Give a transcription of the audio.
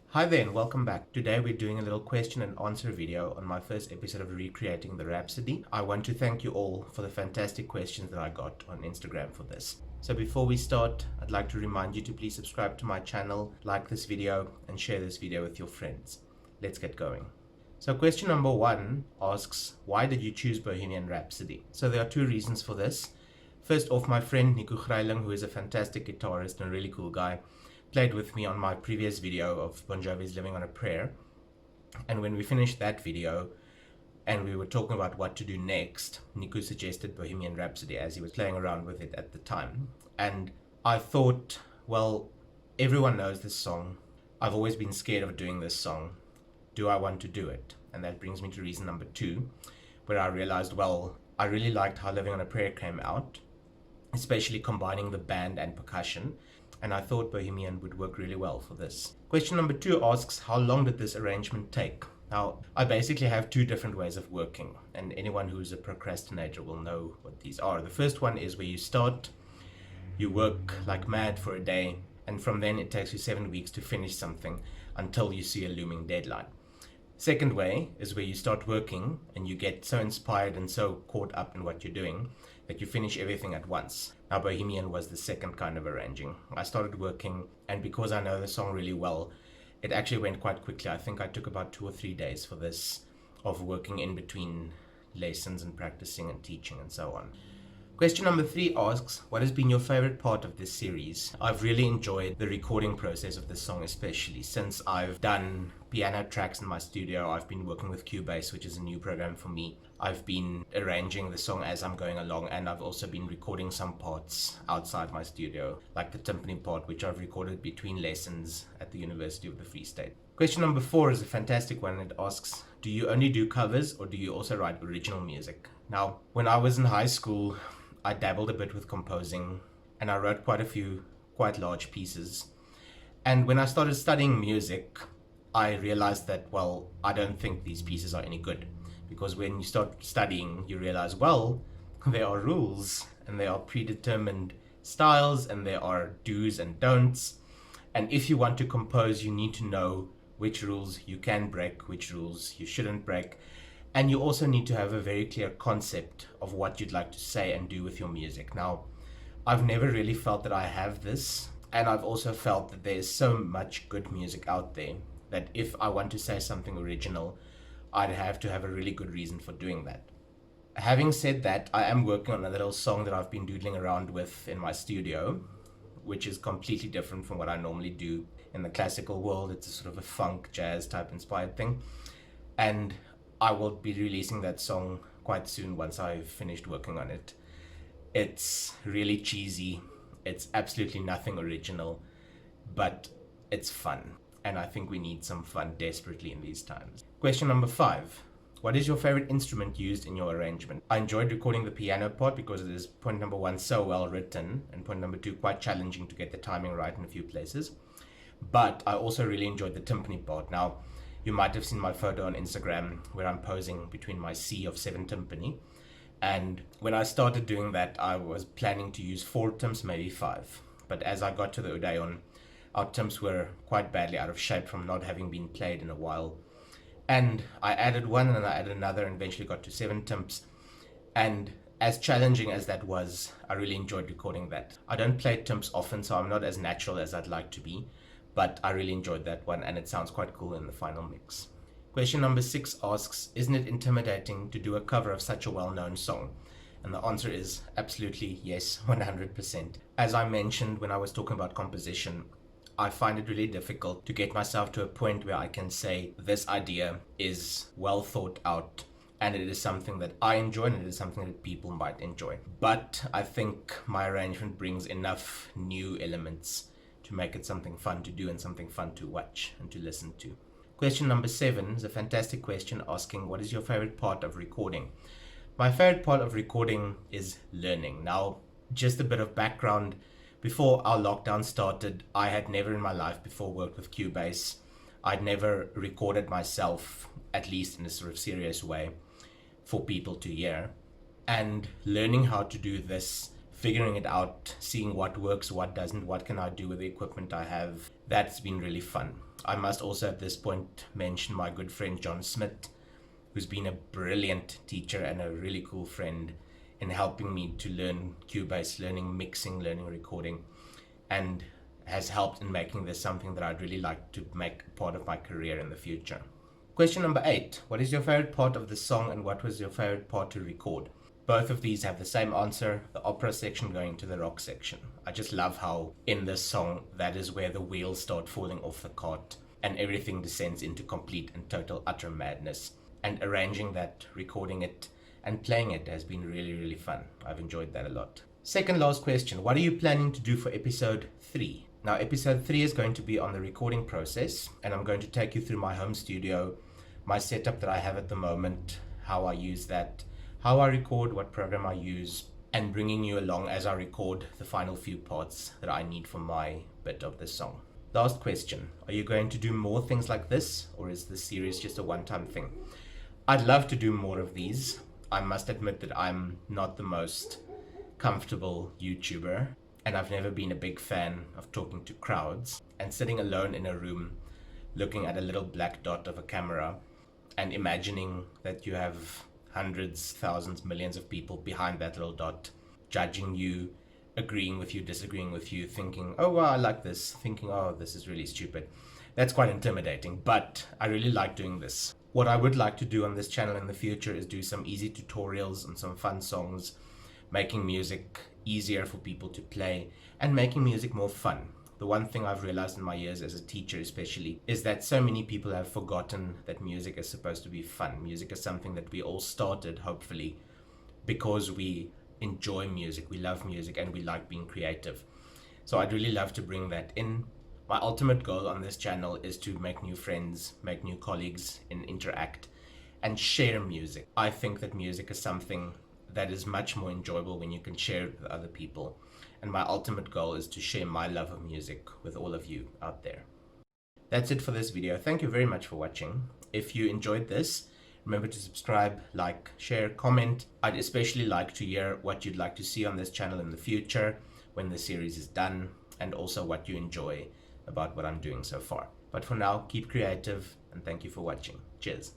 Hi there and welcome back. Today we're doing a little question and answer video on my first episode of recreating the Rhapsody. I want to thank you all for the fantastic questions that I got on Instagram for this. So before we start, I'd like to remind you to please subscribe to my channel, like this video, and share this video with your friends. Let's get going. So question number 1 asks, why did you choose Bohemian Rhapsody? So there are 2 reasons for this. First off, my friend Nico Greiling, who is a fantastic guitarist and a really cool guy, played with me on my previous video of Bon Jovi's Living on a Prayer. And when we finished that video and we were talking about what to do next, Nico suggested Bohemian Rhapsody as he was playing around with it at the time. And I thought, well, everyone knows this song. I've always been scared of doing this song. Do I want to do it? And that brings me to reason number 2, where I realized, well, I really liked how Living on a Prayer came out, especially combining the band and percussion. And I thought Bohemian would work really well for this. Question number 2 asks, how long did this arrangement take? Now, I basically have 2 different ways of working, and anyone who's a procrastinator will know what these are. The first one is where you start, you work like mad for a day, and from then it takes you 7 weeks to finish something until you see a looming deadline. Second way is where you start working and you get so inspired and so caught up in what you're doing that you finish everything at once. Now, Bohemian was the second kind of arranging. I started working, and because I know the song really well, it actually went quite quickly. I think I took about 2 or 3 days for this, of working in between lessons and practicing and teaching and so on. Question number 3 asks, what has been your favorite part of this series? I've really enjoyed the recording process of this song, especially since I've done piano tracks in my studio. I've been working with Cubase, which is a new program for me. I've been arranging the song as I'm going along, and I've also been recording some parts outside my studio, like the timpani part, which I've recorded between lessons at the University of the Free State. Question number 4 is a fantastic one. It asks, do you only do covers or do you also write original music? Now, when I was in high school, I dabbled a bit with composing, and I wrote quite a few quite large pieces. And when I started studying music, I realized that, well, I don't think these pieces are any good. Because when you start studying, you realize, well, there are rules, and there are predetermined styles, and there are do's and don'ts. And if you want to compose, you need to know which rules you can break, which rules you shouldn't break. And you also need to have a very clear concept of what you'd like to say and do with your music. Now, I've never really felt that I have this, and I've also felt that there's so much good music out there that if I want to say something original, I'd have to have a really good reason for doing that. Having said that, I am working on a little song that I've been doodling around with in my studio, which is completely different from what I normally do in the classical world. It's a sort of a funk, jazz type inspired thing. And I will be releasing that song quite soon once I've finished working on it. It's really cheesy. It's absolutely nothing original, but it's fun. And I think we need some fun desperately in these times. Question number 5. What is your favorite instrument used in your arrangement? I enjoyed recording the piano part because it is, point number 1, so well written, and point number 2, quite challenging to get the timing right in a few places. But I also really enjoyed the timpani part. Now, you might have seen my photo on Instagram where I'm posing between my sea of 7 timpani. And when I started doing that, I was planning to use 4 timps, maybe 5. But as I got to the Odeon, our timps were quite badly out of shape from not having been played in a while. And I added one and I added another and eventually got to 7 timps. And as challenging as that was, I really enjoyed recording that. I don't play timps often, so I'm not as natural as I'd like to be. But I really enjoyed that one, and it sounds quite cool in the final mix. Question number 6 asks, isn't it intimidating to do a cover of such a well-known song? And the answer is absolutely yes, 100%. As I mentioned when I was talking about composition, I find it really difficult to get myself to a point where I can say this idea is well thought out and it is something that I enjoy and it is something that people might enjoy. But I think my arrangement brings enough new elements to make it something fun to do and something fun to watch and to listen to. Question number 7 is a fantastic question asking, what is your favorite part of recording? My favorite part of recording is learning. Now, just a bit of background. Before our lockdown started, I had never in my life before worked with Cubase. I'd never recorded myself, at least in a sort of serious way, for people to hear. And learning how to do this figuring it out, seeing what works, what doesn't, what can I do with the equipment I have. That's been really fun. I must also at this point mention my good friend John Smith, who's been a brilliant teacher and a really cool friend in helping me to learn Cubase, learning mixing, learning recording, and has helped in making this something that I'd really like to make part of my career in the future. Question number 8. What is your favorite part of the song and what was your favorite part to record? Both of these have the same answer, the opera section going to the rock section. I just love how in this song, that is where the wheels start falling off the cart and everything descends into complete and total utter madness. And arranging that, recording it, and playing it has been really, really fun. I've enjoyed that a lot. Second last question. What are you planning to do for episode 3? Now, episode 3 is going to be on the recording process, and I'm going to take you through my home studio, my setup that I have at the moment, how I use that, how I record, what program I use, and bringing you along as I record the final few parts that I need for my bit of this song. Last question. Are you going to do more things like this, or is this series just a one-time thing? I'd love to do more of these. I must admit that I'm not the most comfortable YouTuber, and I've never been a big fan of talking to crowds and sitting alone in a room looking at a little black dot of a camera and imagining that you have hundreds, thousands, millions of people behind that little dot, judging you, agreeing with you, disagreeing with you, thinking, oh, wow, I like this, thinking, oh, this is really stupid. That's quite intimidating, but I really like doing this. What I would like to do on this channel in the future is do some easy tutorials on some fun songs, making music easier for people to play, and making music more fun. The one thing I've realized in my years as a teacher especially is that so many people have forgotten that music is supposed to be fun. Music is something that we all started, hopefully, because we enjoy music, we love music, and we like being creative. So I'd really love to bring that in. My ultimate goal on this channel is to make new friends, make new colleagues, and interact and share music. I think that music is something that is much more enjoyable when you can share it with other people. And my ultimate goal is to share my love of music with all of you out there. That's it for this video. Thank you very much for watching. If you enjoyed this, remember to subscribe, like, share, comment. I'd especially like to hear what you'd like to see on this channel in the future when the series is done, and also what you enjoy about what I'm doing so far. But for now, keep creative, and thank you for watching. Cheers.